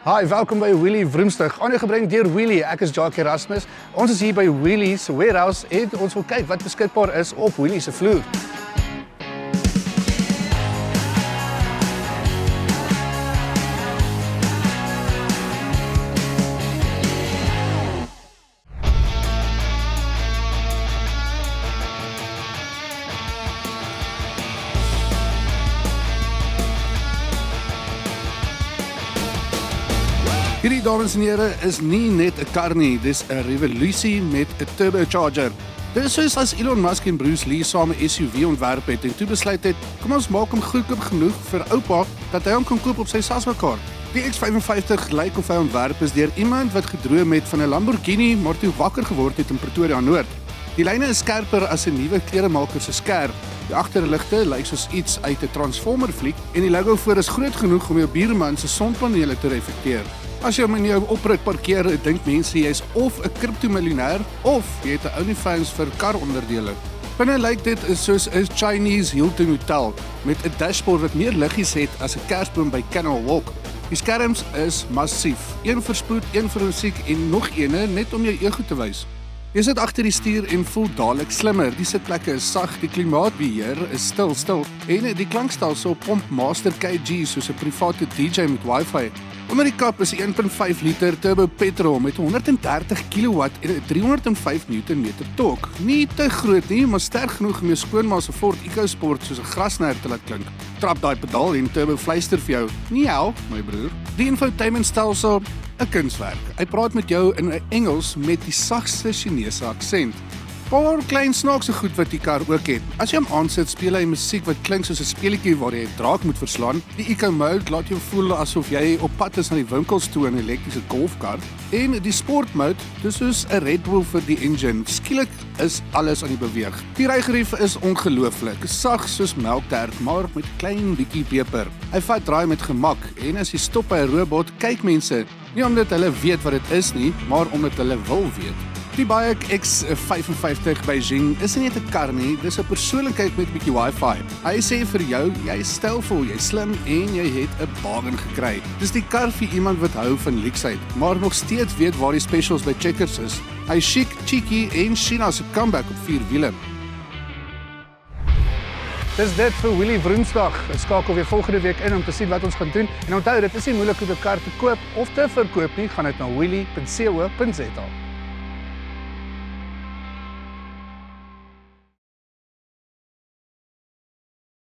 Hi, welkom by Wheelie Vroomstig. Aangebring deur Wheelie. Ek is Jackie Erasmus. Ons is hier by Wheelie se warehouse en ons wil kyk wat beskikbaar is op Wheelie se vloer. Hierdie dames en here is nie net 'n kar nie, dis 'n revolusie met 'n turbocharger. Dit is soos as Elon Musk en Bruce Lee saam 'n SUV ontwerp het en toe besluit het, kom ons maak hom goedkoop genoeg vir oupa dat hy hom kan koop op sy Saswa-kaart. Die X55 lyk of hy ontwerp is deur iemand wat gedroom het van 'n Lamborghini, maar toe wakker geword het in Pretoria Noord. Die lyne is skerper as 'n nuwe kleremaker se skerp. Die agterligte lyk soos iets uit 'n Transformer fliek en die logo voor is groot genoeg om jou buurman se sonpanele te reflekteer. As jy hom in jou oprit parkeer, dink mense jy is of 'n kriptomiljonair of jy het 'n OnlyFans vir karonderdele. Binne lyk dit soos 'n Chinese Hilton hotel met 'n dashboard wat meer liggies het as 'n kersboom by Canal Walk. Die skerms is massief, een vir spoed, een vir musiek en nog eene net om jou ego te wys. Jy sit agter die stuur en voel dadelik slimmer. Die sitplekke is sag, die klimaatbeheer is stil en die klankstelsel pomp Master KG soos 'n private DJ met Wi-Fi. Onder die kap is 'n 1.5 liter turbo petrol met 130 kW en 'n 305 Nm torque. Nie te groot nie, maar sterk genoeg om jou skoonma se Ford EcoSport soos 'n grasnyer te laat klink. Trap daai pedaal en turbo fluister vir jou. Nie hel, my broer. Die infotainmentstelsel 'n kunswerk. Hy praat met jou in 'n Engels met die sagste Chinese aksent. Paar klein snaakse goed wat die kar ook het. As jy hom aansit, speel hy musiek wat klink soos 'n speletjie waar jy 'n draak moet verslaan. Die Eco Mode laat jou voel asof jy op pad is na die winkels toe in 'n elektriese golfkar. En die Sport Mode, dis soos 'n Red Bull vir die engine. Skielik is alles aan die beweeg. Die rygerief is ongelooflik, sag soos melktert, maar met klein bietjie peper. Hy vat draai met gemak en as jy stop by 'n robot, kyk mense, nie omdat hulle weet wat dit is nie, maar omdat hulle wil weet. Die BAIC X55 Beijing is nie net 'n kar nie, dis 'n persoonlikheid met 'n bietjie Wi-Fi. Hy sê vir jou, jy is stylvol, jy is slim en jy het 'n bargain gekry. Dis die kar vir iemand wat hou van luksheid, maar nog steeds weet waar die specials by Checkers is. Hy is chic, cheeky en China se comeback op 4 wiele. Dis dit vir Wheelie Vroomstig. Ek skakel weer volgende week in om te sien wat ons gaan doen. En onthou, dit is nie moeilik om 'n kar te koop of te verkoop nie, gaan dit na wheelie.co.za.